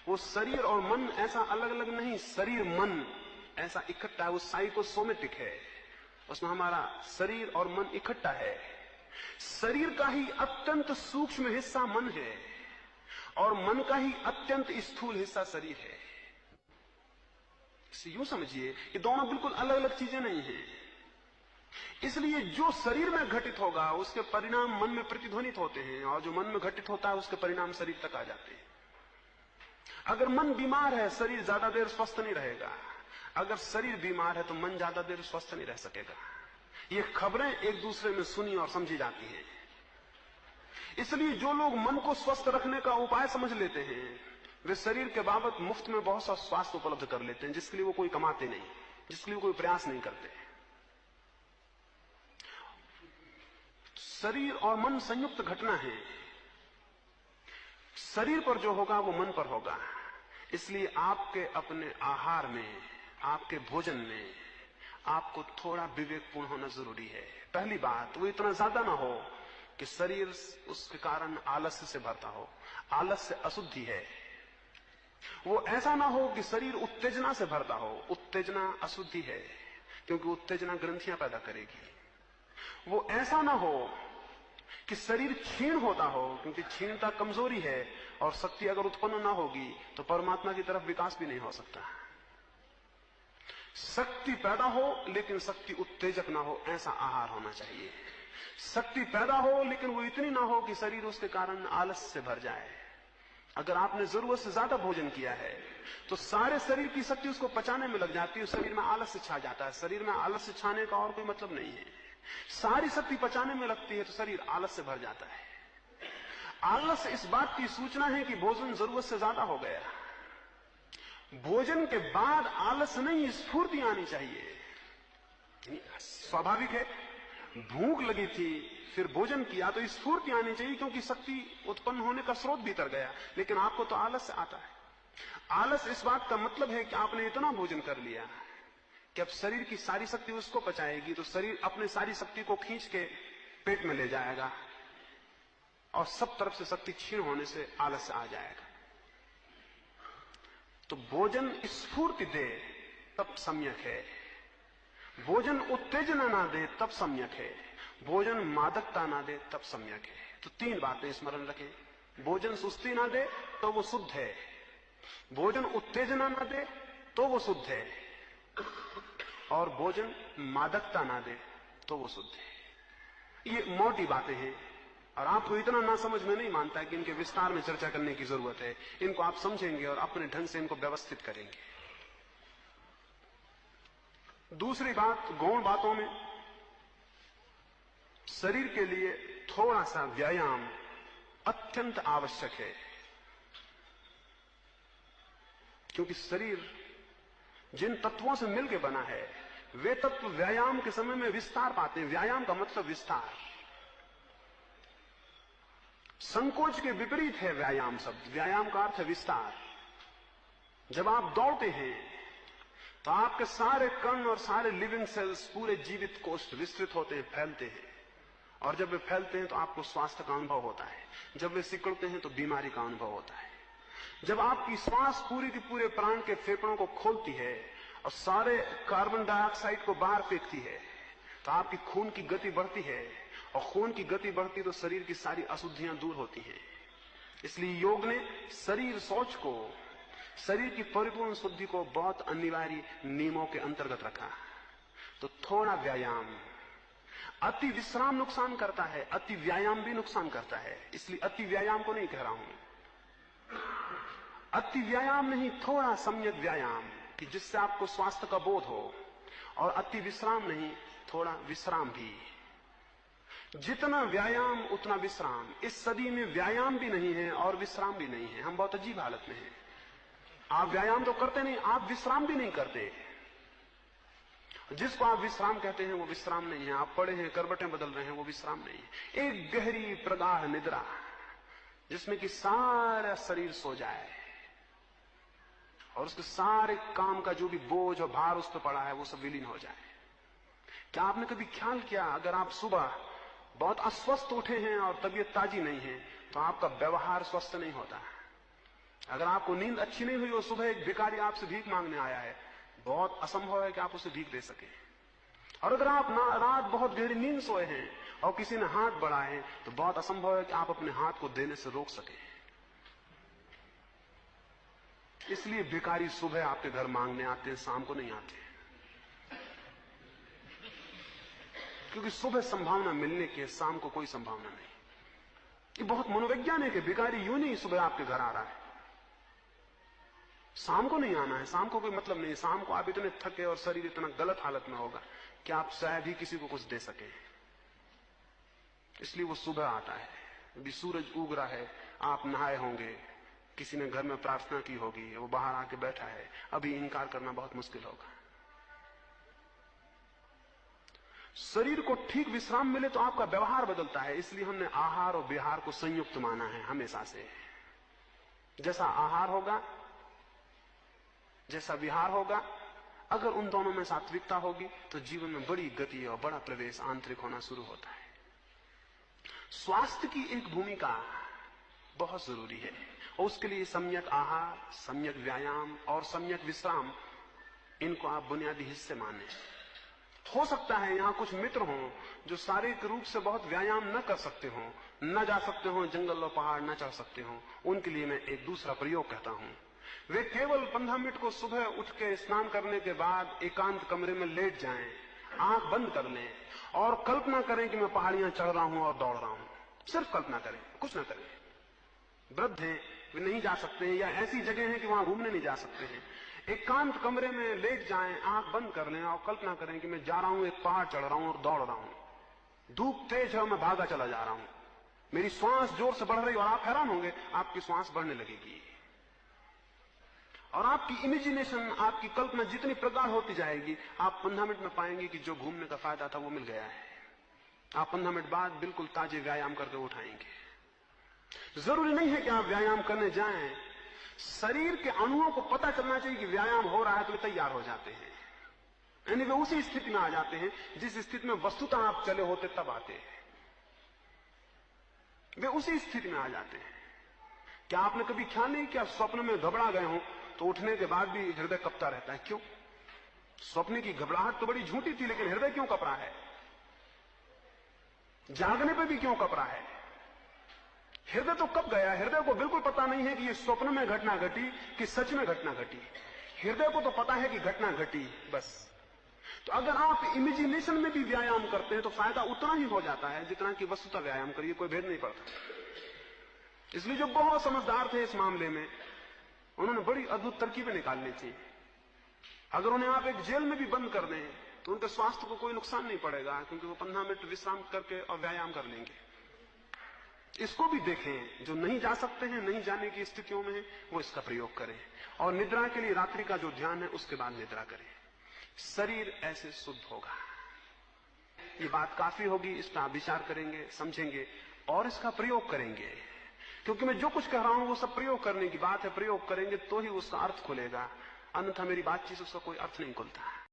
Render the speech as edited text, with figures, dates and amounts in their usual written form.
वो शरीर और मन ऐसा अलग अलग नहीं, शरीर मन ऐसा इकट्ठा है, वो साइकोसोमेटिक है, उसमें हमारा शरीर और मन इकट्ठा है। शरीर का ही अत्यंत सूक्ष्म हिस्सा मन है और मन का ही अत्यंत स्थूल हिस्सा शरीर है। इसे यूं समझिए कि दोनों बिल्कुल अलग अलग चीजें नहीं हैं। इसलिए जो शरीर में घटित होगा उसके परिणाम मन में प्रतिध्वनित होते हैं, और जो मन में घटित होता है उसके परिणाम शरीर तक आ जाते हैं। अगर मन बीमार है शरीर ज्यादा देर स्वस्थ नहीं रहेगा, अगर शरीर बीमार है तो मन ज्यादा देर स्वस्थ नहीं रह सकेगा। ये खबरें एक दूसरे में सुनी और समझी जाती हैं। इसलिए जो लोग मन को स्वस्थ रखने का उपाय समझ लेते हैं वे शरीर के बाबत मुफ्त में बहुत सा स्वास्थ्य उपलब्ध कर लेते हैं, जिसके लिए वो कोई कमाते नहीं, जिसके लिए कोई प्रयास नहीं करते। शरीर और मन संयुक्त घटना है। शरीर पर जो होगा वो मन पर होगा। इसलिए आपके अपने आहार में, आपके भोजन में आपको थोड़ा विवेकपूर्ण होना जरूरी है। पहली बात, वो इतना ज्यादा ना हो कि शरीर उसके कारण आलस्य से भरता हो। आलस्य अशुद्धि है। वो ऐसा ना हो कि शरीर उत्तेजना से भरता हो। उत्तेजना अशुद्धि है, क्योंकि उत्तेजना ग्रंथियां पैदा करेगी। वो ऐसा ना हो कि शरीर क्षीण होता हो, क्योंकि क्षीणता कमजोरी है, और शक्ति अगर उत्पन्न ना होगी तो परमात्मा की तरफ विकास भी नहीं हो सकता। शक्ति पैदा हो लेकिन शक्ति उत्तेजक ना हो, ऐसा आहार होना चाहिए। शक्ति पैदा हो लेकिन वो इतनी ना हो कि शरीर उसके कारण आलस्य से भर जाए। अगर आपने जरूरत से ज्यादा भोजन किया है तो सारे शरीर की शक्ति उसको पचाने में लग जाती है, शरीर में आलस्य छा जाता है। शरीर में आलस्य छाने का और कोई मतलब नहीं है। सारी शक्ति पचाने में लगती है तो शरीर आलस्य से भर जाता है। आलस्य इस बात की सूचना है कि भोजन जरूरत से ज्यादा हो गया। भोजन के बाद आलस्य नहीं, स्फूर्ति आनी चाहिए। स्वाभाविक है, भूख लगी थी फिर भोजन किया तो स्फूर्ति आनी चाहिए, क्योंकि शक्ति उत्पन्न होने का स्रोत भीतर गया। लेकिन आपको तो आलस्य आता है। आलस्य इस बात का मतलब है कि आपने इतना भोजन कर लिया कि अब शरीर की सारी शक्ति उसको पचाएगी, तो शरीर अपने सारी शक्ति को खींच के पेट में ले जाएगा और सब तरफ से शक्ति क्षीण होने से आलस्य आ जाएगा। तो भोजन स्फूर्ति दे तब सम्यक है, भोजन उत्तेजना ना दे तब सम्यक है, भोजन मादकता ना दे तब सम्यक है। तो तीन बातें स्मरण रखें। भोजन सुस्ती ना दे तो वो शुद्ध है, भोजन उत्तेजना ना दे तो वो शुद्ध है, और भोजन मादकता ना दे तो वो शुद्ध है। ये मोटी बातें हैं और आपको इतना ना समझ में नहीं मानता है कि इनके विस्तार में चर्चा करने की जरूरत है। इनको आप समझेंगे और अपने ढंग से इनको व्यवस्थित करेंगे। दूसरी बात, गौण बातों में शरीर के लिए थोड़ा सा व्यायाम अत्यंत आवश्यक है, क्योंकि शरीर जिन तत्वों से मिलकर बना है वे तत्व व्यायाम के समय में विस्तार पाते हैं। व्यायाम का मतलब विस्तार। संकोच के विपरीत है व्यायाम शब्द। व्यायाम का अर्थ है विस्तार। जब आप दौड़ते हैं तो आपके सारे कण और सारे लिविंग सेल्स, पूरे जीवित कोष विस्तृत होते हैं, फैलते हैं, और जब वे फैलते हैं तो आपको स्वास्थ्य का अनुभव होता है। जब वे सिकुड़ते हैं तो बीमारी का अनुभव होता है। जब आपकी श्वास पूरी की पूरे प्राण के फेफड़ों को खोलती है और सारे कार्बन डाइऑक्साइड को बाहर फेंकती है तो आपकी खून की गति बढ़ती है, और खून की गति बढ़ती तो शरीर की सारी अशुद्धियां दूर होती हैं। इसलिए योग ने शरीर सोच को, शरीर की परिपूर्ण शुद्धि को बहुत अनिवार्य नियमों के अंतर्गत रखा। तो थोड़ा व्यायाम। अति विश्राम नुकसान करता है, अति व्यायाम भी नुकसान करता है। इसलिए अति व्यायाम को नहीं कह रहा हूं। अति व्यायाम नहीं, थोड़ा सम्यक व्यायाम कि जिससे आपको स्वास्थ्य का बोध हो, और अति विश्राम नहीं, थोड़ा विश्राम भी। जितना व्यायाम उतना विश्राम। इस सदी में व्यायाम भी नहीं है और विश्राम भी नहीं है। हम बहुत अजीब हालत में हैं। आप व्यायाम तो करते नहीं, आप विश्राम भी नहीं करते। जिसको आप विश्राम कहते हैं वो विश्राम नहीं है। आप पड़े हैं, करवटें बदल रहे हैं, वो विश्राम नहीं है। एक गहरी प्रगाढ़ निद्रा जिसमें कि सारा शरीर सो जाए और उसके सारे काम का जो भी बोझ और भार उस पर पड़ा है वो सब विलीन हो जाए। क्या आपने कभी ख्याल किया, अगर आप सुबह बहुत अस्वस्थ उठे हैं और तबीयत ताजी नहीं है तो आपका व्यवहार स्वस्थ नहीं होता। अगर आपको नींद अच्छी नहीं हुई और सुबह एक भिखारी आपसे भीख मांगने आया है, बहुत असंभव है कि आप उसे भीख दे सके। और अगर आप रात बहुत गहरी नींद सोए हैं और किसी ने हाथ बढ़ाए तो बहुत असंभव है कि आप अपने हाथ को देने से रोक सके। इसलिए भिखारी सुबह आपके घर मांगने आते हैं, शाम को नहीं आते, क्योंकि सुबह संभावना मिलने की है, शाम को कोई संभावना नहीं। ये बहुत मनोवैज्ञानिक है। भिखारी यूं नहीं सुबह आपके घर आ रहा है, शाम को नहीं आना है, शाम को कोई मतलब नहीं। शाम को आप इतने थके और शरीर इतना गलत हालत में होगा कि आप शायद ही किसी को कुछ दे सके। इसलिए वो सुबह आता है, अभी सूरज उग रहा है, आप नहाए होंगे, किसी ने घर में प्रार्थना की होगी, वो बाहर आके बैठा है, अभी इनकार करना बहुत मुश्किल होगा। शरीर को ठीक विश्राम मिले तो आपका व्यवहार बदलता है। इसलिए हमने आहार और विहार को संयुक्त माना है हमेशा से। जैसा आहार होगा, जैसा विहार होगा, अगर उन दोनों में सात्विकता होगी तो जीवन में बड़ी गति और बड़ा प्रवेश आंतरिक होना शुरू होता है। स्वास्थ्य की एक भूमिका बहुत जरूरी है और उसके लिए सम्यक आहार, सम्यक व्यायाम और सम्यक विश्राम, इनको आप बुनियादी हिस्से माने। हो सकता है यहां कुछ मित्र हों जो शारीरिक रूप से बहुत व्यायाम न कर सकते हों, न जा सकते हों, जंगल और पहाड़ न चढ़ सकते हों। उनके लिए मैं एक दूसरा प्रयोग कहता हूं। वे केवल 15 मिनट को सुबह उठ के स्नान करने के बाद एकांत कमरे में लेट जाएं, आंख बंद कर लें और कल्पना करें कि मैं पहाड़ियां चढ़ रहा हूं और दौड़ रहा हूं। सिर्फ कल्पना करें, कुछ ना करें। वृद्ध हैं, वे नहीं जा सकते हैं, या ऐसी जगह है कि वहां घूमने नहीं जा सकते हैं। एकांत कमरे में लेट जाएं, आंख बंद कर लें और कल्पना करें कि मैं जा रहा हूं, एक पहाड़ चढ़ रहा हूं और दौड़ रहा हूं। धूप तेज है और मैं भागा चला जा रहा हूं, मेरी श्वास जोर से बढ़ रही, और आप हैरान होंगे, आपकी श्वास बढ़ने लगेगी और आपकी इमेजिनेशन, आपकी कल्पना जितनी प्रगाढ़ होती जाएगी, आप 15 मिनट में पाएंगे कि जो घूमने का फायदा था वो मिल गया है। आप 15 मिनट बाद बिल्कुल ताजे व्यायाम करके उठाएंगे। जरूरी नहीं है कि आप व्यायाम करने जाएं, शरीर के अणुओं को पता चलना चाहिए कि व्यायाम हो रहा है तो वे तैयार हो जाते हैं, यानी वे उसी स्थिति में आ जाते हैं जिस स्थिति में वस्तुतः आप चले होते तब आते हैं। वे उसी स्थिति में आ जाते हैं। क्या आपने कभी ख्याल नहीं किया, स्वप्न में घबरा गए हो तो उठने के बाद भी हृदय कपता रहता है? क्यों? स्वप्न की घबराहट तो बड़ी झूठी थी, लेकिन हृदय क्यों कपरा है? जागने पे भी क्यों कपरा है? हृदय तो कब गया। हृदय को बिल्कुल पता नहीं है कि ये स्वप्न में घटना घटी कि सच में घटना घटी। हृदय को तो पता है कि घटना घटी, बस। तो अगर आप इमेजिनेशन में भी व्यायाम करते हैं तो फायदा उतना ही हो जाता है जितना कि वस्तुतः व्यायाम करिए, कोई भेद नहीं पड़ता। इसलिए जो बहुत समझदार थे इस मामले में, उन्होंने बड़ी अद्भुत तरकीबें निकालनी थी। अगर उन्हें आप एक जेल में भी बंद कर दें तो उनके स्वास्थ्य को कोई नुकसान नहीं पड़ेगा, क्योंकि वो 15 मिनट विश्राम करके और व्यायाम कर लेंगे। इसको भी देखें, जो नहीं जा सकते हैं, नहीं जाने की स्थितियों में है, वो इसका प्रयोग करें। और निद्रा के लिए रात्रि का जो ध्यान है उसके बाद निद्रा करें। शरीर ऐसे शुद्ध होगा। ये बात काफी होगी, इस पर आप विचार करेंगे, समझेंगे और इसका प्रयोग करेंगे। क्योंकि मैं जो कुछ कह रहा हूं वो सब प्रयोग करने की बात है। प्रयोग करेंगे तो ही उसका अर्थ खुलेगा, अन्यथा मेरी बातचीत उसका कोई अर्थ नहीं खुलता।